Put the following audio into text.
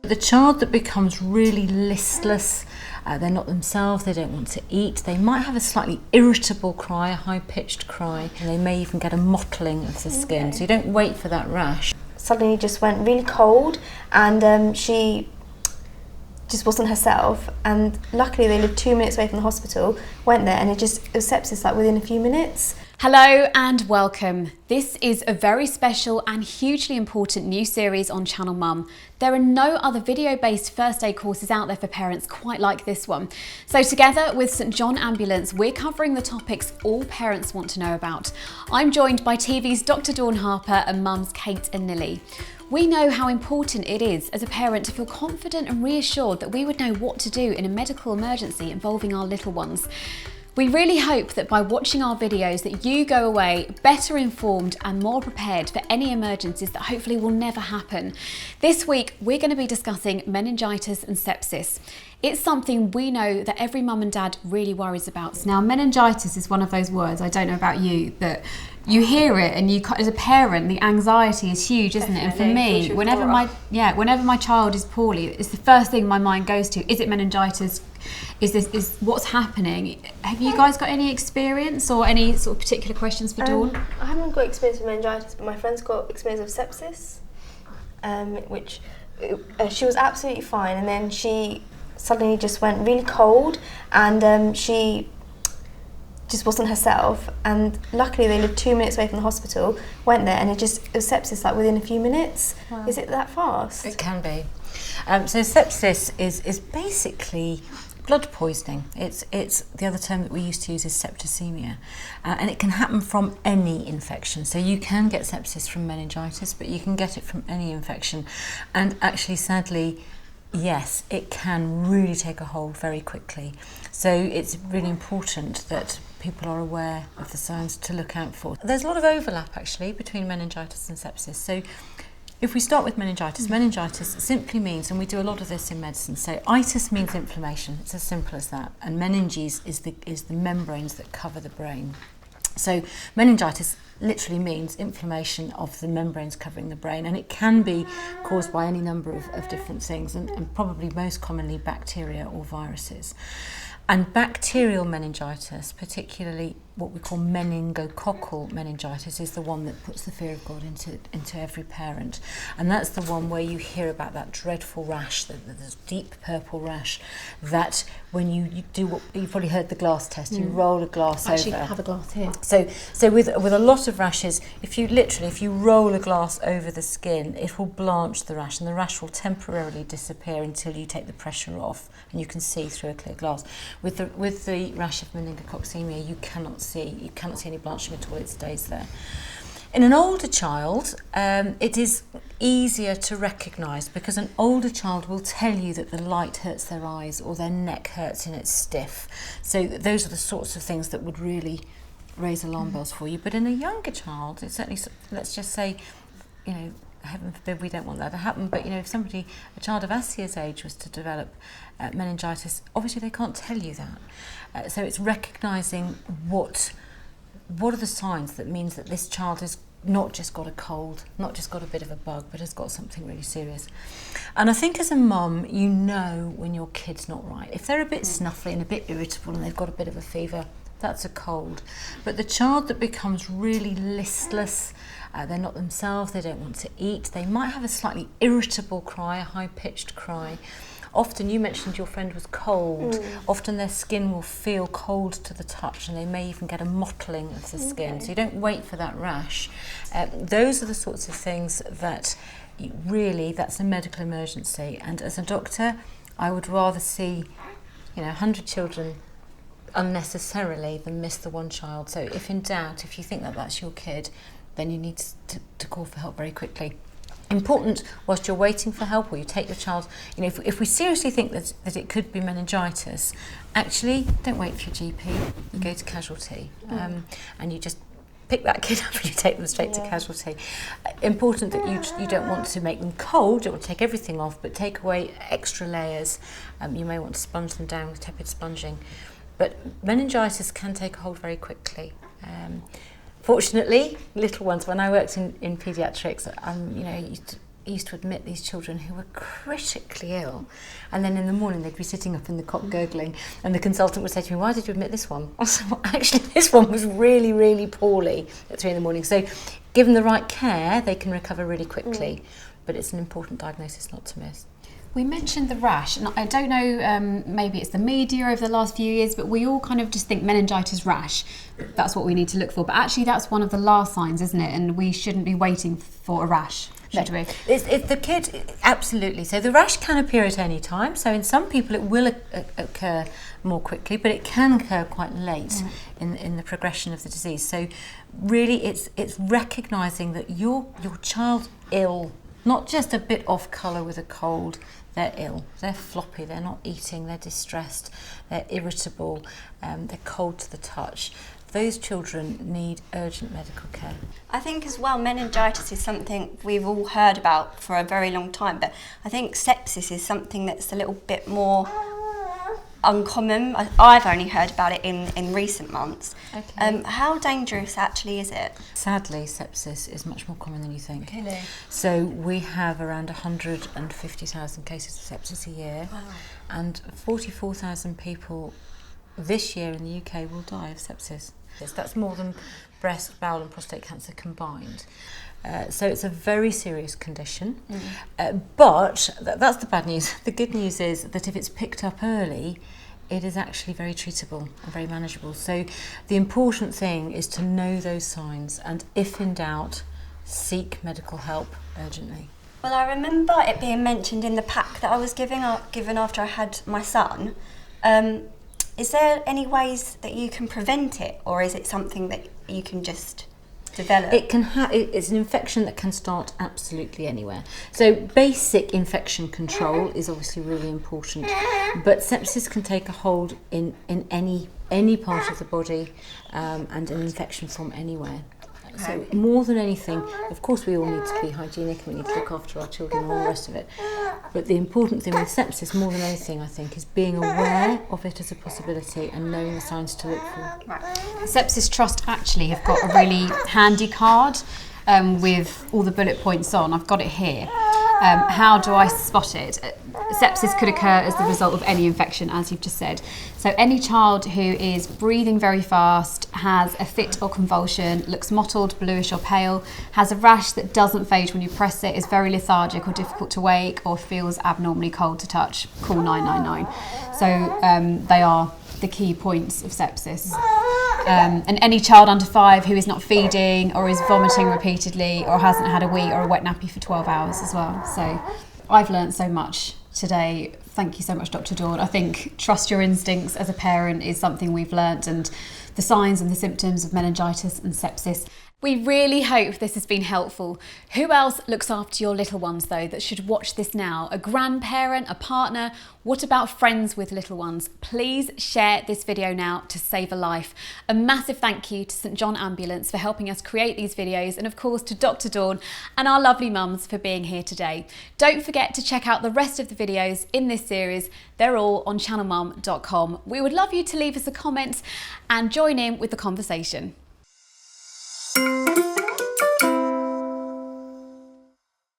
The child that becomes really listless, they're not themselves, they don't want to eat, they might have a slightly irritable cry, a high-pitched cry, and they may even get a mottling of the skin, so you don't wait for that rash. Suddenly just went really cold, and she just wasn't herself, and luckily they lived 2 minutes away from the hospital, went there, and it was sepsis like within a few minutes. Hello and welcome. This is a very special and hugely important new series on Channel Mum. There are no other video-based first aid courses out there for parents quite like this one. So together with St John Ambulance, we're covering the topics all parents want to know about. I'm joined by TV's Dr Dawn Harper and mums Kate and Lily. We know how important it is as a parent to feel confident and reassured that we would know what to do in a medical emergency involving our little ones. We really hope that by watching our videos that you go away better informed and more prepared for any emergencies that hopefully will never happen. This week we're going to be discussing meningitis and sepsis. It's something we know that every mum and dad really worries about. Now, meningitis is one of those words, I don't know about you, that you hear it and you, as a parent, the anxiety is huge, isn't Definitely. it? And for me, whenever my child is poorly, it's the first thing my mind goes to. Is it meningitis? Is what's happening? Have you guys got any experience or any sort of particular questions for Dawn? I haven't got experience with meningitis, but my friend's got experience of sepsis, which she was absolutely fine, and then she suddenly just went really cold, and she just wasn't herself, and luckily they lived 2 minutes away from the hospital, went there, and it was sepsis like within a few minutes. Wow. Is it that fast? It can be. So sepsis is basically blood poisoning. It's the other term that we used to use is septicemia, and it can happen from any infection. So you can get sepsis from meningitis, but you can get it from any infection, and actually, sadly, yes, it can really take a hold very quickly. So it's really important that people are aware of the signs to look out for. There's a lot of overlap actually between meningitis and sepsis. So if we start with meningitis, meningitis simply means, and we do a lot of this in medicine, so itis means inflammation, it's as simple as that, and meninges is the membranes that cover the brain. So meningitis literally means inflammation of the membranes covering the brain, and it can be caused by any number of different things, and probably most commonly bacteria or viruses. And bacterial meningitis, particularly what we call meningococcal meningitis, is the one that puts the fear of God into every parent. And that's the one where you hear about that dreadful rash, the deep purple rash, that when you do what you've probably heard, the glass test, you roll a glass over. Actually have a glass here. So with a lot of rashes, if you roll a glass over the skin, it will blanch the rash, and the rash will temporarily disappear until you take the pressure off and you can see through a clear glass. With the rash of meningococcemia, you cannot see any blanching at all, it stays there. In an older child, it is easier to recognise because an older child will tell you that the light hurts their eyes or their neck hurts and it's stiff. So those are the sorts of things that would really raise alarm bells for you. But in a younger child, it's certainly, let's just say, heaven forbid we don't want that to happen, but if a child of Asia's age was to develop meningitis, obviously they can't tell you that. So it's recognising what are the signs that means that this child has not just got a cold, not just got a bit of a bug, but has got something really serious. And I think as a mum, you know when your kid's not right. If they're a bit snuffly and a bit irritable and they've got a bit of a fever, that's a cold. But the child that becomes really listless, they're not themselves, they don't want to eat, they might have a slightly irritable cry, a high-pitched cry. Often, you mentioned your friend was cold, often their skin will feel cold to the touch, and they may even get a mottling of the skin. So you don't wait for that rash. Those are the sorts of things that that's a medical emergency. And as a doctor, I would rather see 100 children unnecessarily than miss the one child. So if in doubt, if you think that that's your kid, then you need to call for help very quickly. Important, whilst you're waiting for help or you take your child, if we seriously think that it could be meningitis, actually don't wait for your GP, you go to casualty, and you just pick that kid up and you take them straight to casualty. Important that you don't want to make them cold, you don't want to take everything off, but take away extra layers. You may want to sponge them down with tepid sponging. But meningitis can take a hold very quickly. Fortunately, little ones, when I worked in paediatrics, used to admit these children who were critically ill, and then in the morning they'd be sitting up in the cot gurgling, and the consultant would say to me, "Why did you admit this one?" I said, "Well, actually this one was really, really poorly at 3 in the morning." So given the right care, they can recover really quickly, but it's an important diagnosis not to miss. We mentioned the rash, and I don't know, maybe it's the media over the last few years, but we all kind of just think meningitis rash, that's what we need to look for. But actually that's one of the last signs, isn't it? And we shouldn't be waiting for a rash, should we? It's the kid, absolutely. So the rash can appear at any time. So in some people it will occur more quickly, but it can occur quite late in the progression of the disease. So really it's recognising that your child's ill, not just a bit off colour with a cold. They're ill, they're floppy, they're not eating, they're distressed, they're irritable, they're cold to the touch. Those children need urgent medical care. I think as well, meningitis is something we've all heard about for a very long time, but I think sepsis is something that's a little bit more uncommon. I've only heard about it in recent months. Okay. How dangerous actually is it? Sadly, sepsis is much more common than you think. Really? So we have around 150,000 cases of sepsis a year, and 44,000 people this year in the UK will die of sepsis. That's more than breast, bowel and prostate cancer combined. So it's a very serious condition, but that's the bad news. The good news is that if it's picked up early, it is actually very treatable and very manageable. So the important thing is to know those signs, and if in doubt, seek medical help urgently. Well, I remember it being mentioned in the pack that I was given after I had my son. Is there any ways that you can prevent it, or is it something that you can just develop? It's an infection that can start absolutely anywhere. So basic infection control is obviously really important, but sepsis can take a hold in any part of the body, and an infection from anywhere. So more than anything, of course we all need to be hygienic and we need to look after our children and all the rest of it. But the important thing with sepsis, more than anything, I think, is being aware of it as a possibility and knowing the signs to look for. Right. Sepsis Trust actually have got a really handy card with all the bullet points on. I've got it here. How do I spot it? Sepsis could occur as the result of any infection, as you've just said. So any child who is breathing very fast, has a fit or convulsion, looks mottled, bluish or pale, has a rash that doesn't fade when you press it, is very lethargic or difficult to wake, or feels abnormally cold to touch, call 999. So they are the key points of sepsis. And any child under 5 who is not feeding or is vomiting repeatedly or hasn't had a wee or a wet nappy for 12 hours as well. So I've learned so much today. Thank you so much, Dr. Dawn. I think trust your instincts as a parent is something we've learnt, and the signs and the symptoms of meningitis and sepsis. We really hope this has been helpful. Who else looks after your little ones though that should watch this now? A grandparent, a partner? What about friends with little ones? Please share this video now to save a life. A massive thank you to St John Ambulance for helping us create these videos, and of course to Dr. Dawn and our lovely mums for being here today. Don't forget to check out the rest of the videos in this series. They're all on channelmum.com. We would love you to leave us a comment and join in with the conversation.